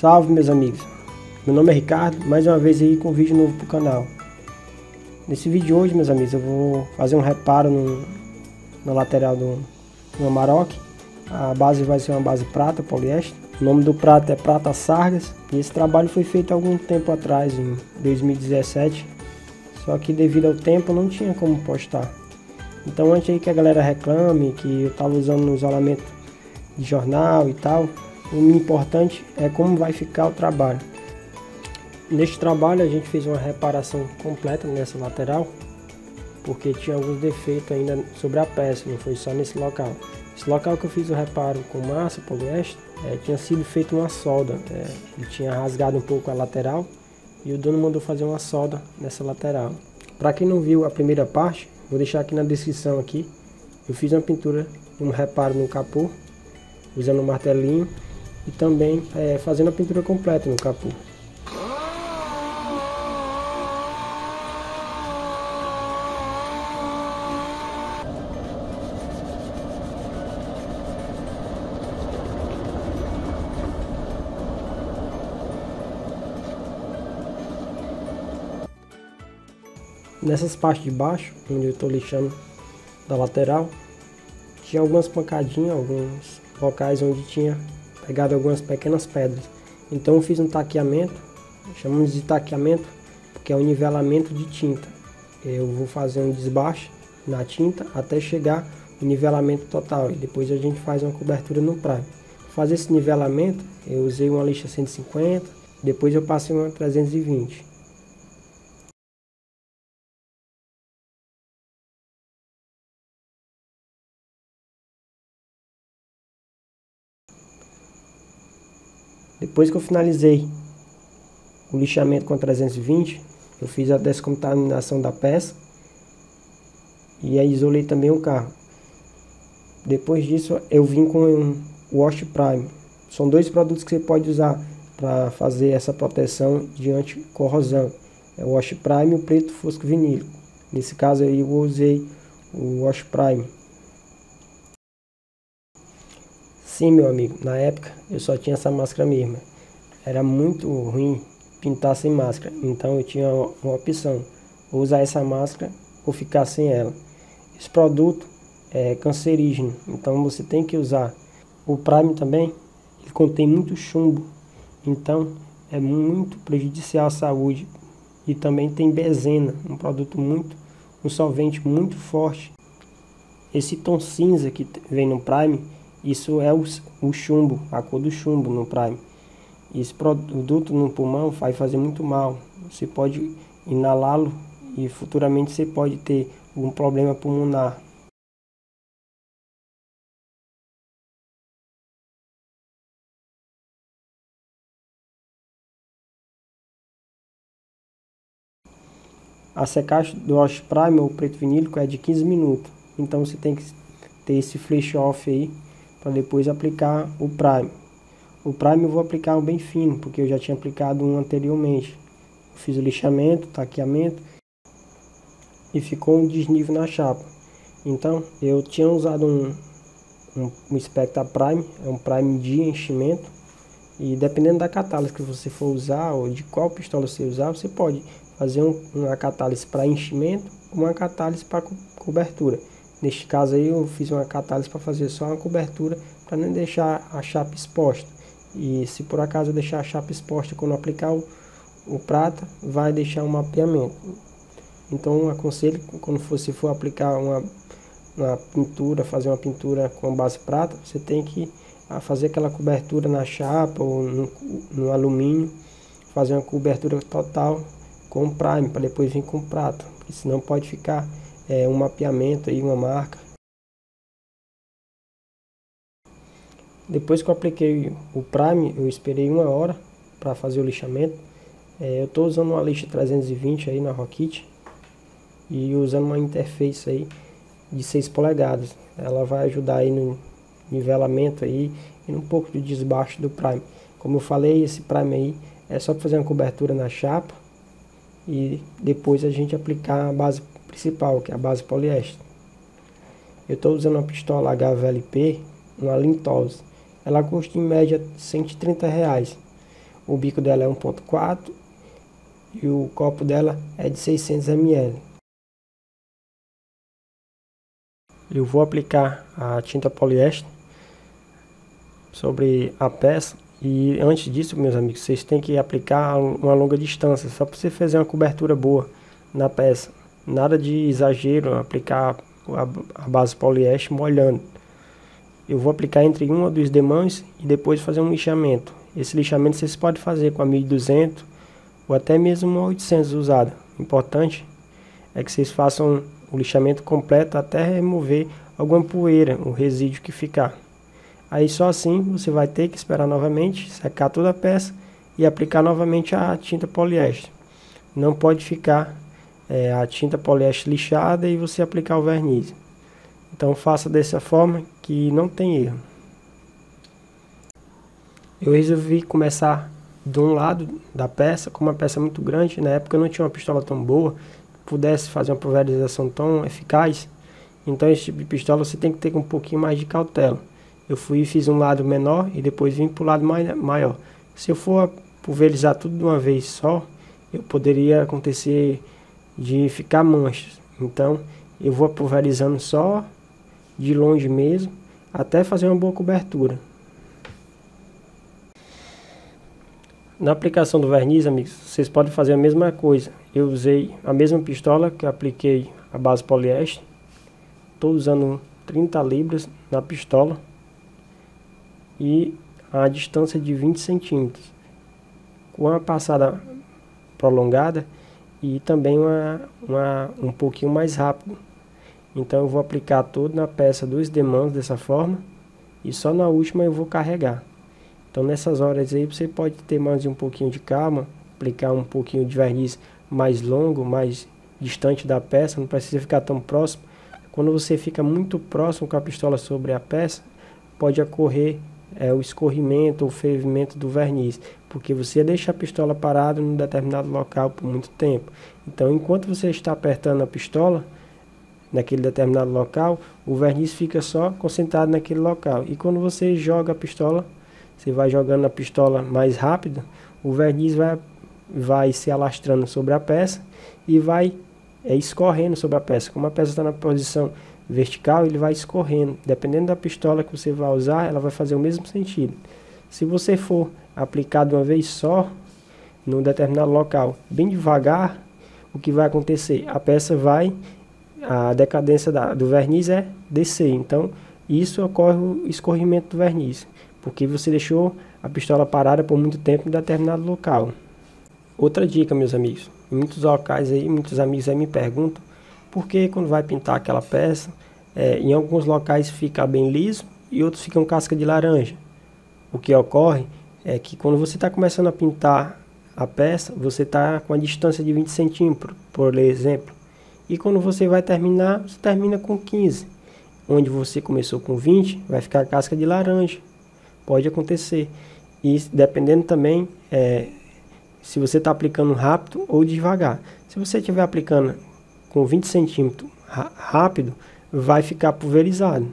Salve, meus amigos, meu nome é Ricardo, mais uma vez aí com um vídeo novo pro canal. Nesse vídeo de hoje, meus amigos, eu vou fazer um reparo na lateral do Amarok. A base vai ser uma base prata, poliéster. O nome do prato é Prata Sargas e esse trabalho foi feito há algum tempo atrás, em 2017. Só que devido ao tempo não tinha como postar. Então antes aí que a galera reclame que eu tava usando no isolamento de jornal e tal, o importante é como vai ficar o trabalho. Neste trabalho a gente fez uma reparação completa nessa lateral, porque tinha alguns defeitos ainda sobre a peça, não foi só nesse local. Esse local que eu fiz o reparo com massa, poliéster, tinha sido feita uma solda, ele tinha rasgado um pouco a lateral e o dono mandou fazer uma solda nessa lateral. Para quem não viu a primeira parte, vou deixar aqui na descrição aqui, eu fiz uma pintura, um reparo no capô, usando um martelinho e também fazendo a pintura completa no capô. Nessas partes de baixo, onde eu estou lixando da lateral, tinha algumas pancadinhas, alguns locais onde tinha pegado algumas pequenas pedras. Então eu fiz um taqueamento, chamamos de taqueamento porque é um nivelamento de tinta. Eu vou fazer um desbaste na tinta até chegar no nivelamento total e depois a gente faz uma cobertura no prime. Para fazer esse nivelamento eu usei uma lixa 150, depois eu passei uma 320. Depois que eu finalizei o lixamento com 320, eu fiz a descontaminação da peça e aí isolei também o carro. Depois disso eu vim com o Wash Prime. São dois produtos que você pode usar para fazer essa proteção de anti-corrosão. É o Wash Prime e o preto fosco vinílico. Nesse caso aí eu usei o Wash Prime. Sim, meu amigo, na época eu só tinha essa máscara mesmo. Era muito ruim pintar sem máscara, então eu tinha uma opção: ou usar essa máscara ou ficar sem ela. Esse produto é cancerígeno, então você tem que usar. O Prime também, ele contém muito chumbo, então é muito prejudicial à saúde. E também tem benzena, um solvente muito forte. Esse tom cinza que vem no Prime, isso é o chumbo, a cor do chumbo no Prime. Esse produto no pulmão vai fazer muito mal. Você pode inalá-lo e futuramente você pode ter um problema pulmonar. A secagem do Wash Prime ou preto vinílico é de 15 minutos. Então você tem que ter esse flash off aí para depois aplicar o Prime. O Prime eu vou aplicar um bem fino, porque eu já tinha aplicado um anteriormente. Eu fiz o lixamento, taqueamento e ficou um desnível na chapa. Então eu tinha usado um Spectra Prime, é um Prime de enchimento. E dependendo da catálise que você for usar ou de qual pistola você usar, você pode fazer uma catálise para enchimento ou uma catálise para cobertura. Neste caso aí eu fiz uma catálise para fazer só uma cobertura, para não deixar a chapa exposta. E se por acaso eu deixar a chapa exposta quando aplicar o prata, vai deixar um mapeamento. Então eu aconselho, quando você for aplicar uma pintura, fazer uma pintura com base prata, você tem que fazer aquela cobertura na chapa ou no alumínio, fazer uma cobertura total com prime, para depois vir com prata, porque senão pode ficar um mapeamento aí, uma marca. Depois que eu apliquei o Prime, eu esperei 1 hora para fazer o lixamento. Eu estou usando uma lixa 320 aí na Rokit e usando uma interface aí de 6 polegadas. Ela vai ajudar aí no nivelamento aí e um pouco de desbaste do Prime. Como eu falei, esse Prime aí é só para fazer uma cobertura na chapa e depois a gente aplicar a base principal, que é a base poliéster. Eu estou usando uma pistola HVLP, uma Lintos. Ela custa em média R$130. o bico dela é 1.4 e o copo dela é de 600 ml. Eu vou aplicar a tinta poliéster sobre a peça. E antes disso, meus amigos, vocês têm que aplicar uma longa distância, só para você fazer uma cobertura boa na peça. Nada de exagero, aplicar a base poliéster molhando. Eu vou aplicar entre uma ou duas demãos e depois fazer um lixamento. Esse lixamento vocês podem fazer com a 1200 ou até mesmo a 800 usada. O importante é que vocês façam o lixamento completo até remover alguma poeira, o resíduo que ficar. Aí só assim você vai ter que esperar novamente, secar toda a peça e aplicar novamente a tinta poliéster. Não pode ficar a tinta poliéster lixada e você aplicar o verniz. Então faça dessa forma que não tem erro. Eu resolvi começar de um lado da peça, como uma peça muito grande. Na época eu não tinha uma pistola tão boa, que pudesse fazer uma pulverização tão eficaz. Então esse tipo de pistola você tem que ter um pouquinho mais de cautela. Eu fui e fiz um lado menor e depois vim para o lado maior. Se eu for pulverizar tudo de uma vez só, poderia acontecer de ficar manchas. Então eu vou pulverizando só de longe mesmo, até fazer uma boa cobertura. Na aplicação do verniz, amigos, vocês podem fazer a mesma coisa. Eu usei a mesma pistola que eu apliquei a base poliéster. Estou usando 30 libras na pistola e a distância de 20 centímetros, com a passada prolongada e também um pouquinho mais rápido. Então eu vou aplicar tudo na peça 2 demãos dessa forma e só na última eu vou carregar. Então nessas horas aí você pode ter mais um pouquinho de calma, aplicar um pouquinho de verniz mais longo, mais distante da peça, não precisa ficar tão próximo. Quando você fica muito próximo com a pistola sobre a peça, pode ocorrer o escorrimento ou fervimento do verniz, porque você deixa a pistola parada em um determinado local por muito tempo. Então enquanto você está apertando a pistola naquele determinado local, o verniz fica só concentrado naquele local. E quando você joga a pistola, você vai jogando a pistola mais rápido, o verniz vai se alastrando sobre a peça e vai escorrendo sobre a peça. Como a peça está na posição vertical, ele vai escorrendo. Dependendo da pistola que você vai usar, ela vai fazer o mesmo sentido. Se você for aplicar de uma vez só, num determinado local, bem devagar, o que vai acontecer? A decadência do verniz é descer. Então, isso ocorre o escorrimento do verniz, porque você deixou a pistola parada por muito tempo em determinado local. Outra dica, meus amigos, em muitos locais aí, muitos amigos aí me perguntam por que quando vai pintar aquela peça, em alguns locais fica bem liso e outros ficam casca de laranja. O que ocorre é que quando você está começando a pintar a peça, você está com a distância de 20 centímetros, por exemplo. E quando você vai terminar, você termina com 15. Onde você começou com 20, vai ficar casca de laranja. Pode acontecer. E dependendo também, se você está aplicando rápido ou devagar. Se você estiver aplicando com 20 centímetros rápido, vai ficar pulverizado.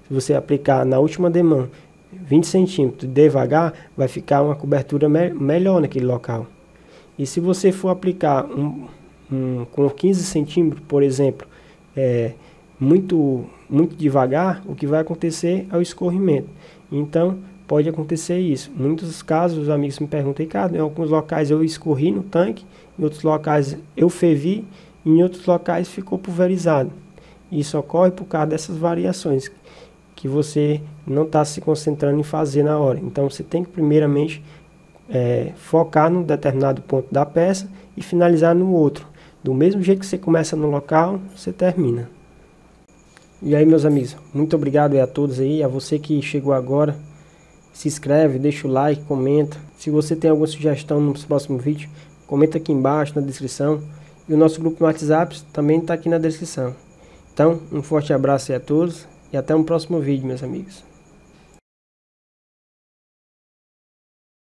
Se você aplicar na última demão 20 centímetros devagar, vai ficar uma cobertura melhor naquele local. E se você for aplicar com 15 centímetros, por exemplo, muito devagar, o que vai acontecer é o escorrimento. Então, pode acontecer isso. Em muitos casos, os amigos me perguntam, cara, em alguns locais eu escorri no tanque, em outros locais eu fervi, e em outros locais ficou pulverizado. Isso ocorre por causa dessas variações que você não está se concentrando em fazer na hora. Então, você tem que primeiramente focar num determinado ponto da peça e finalizar no outro. Do mesmo jeito que você começa no local, você termina. E aí, meus amigos, muito obrigado a todos aí, a você que chegou agora. Se inscreve, deixa o like, comenta. Se você tem alguma sugestão no próximo vídeo, comenta aqui embaixo na descrição. E o nosso grupo no WhatsApp também está aqui na descrição. Então, um forte abraço aí a todos e até um próximo vídeo, meus amigos.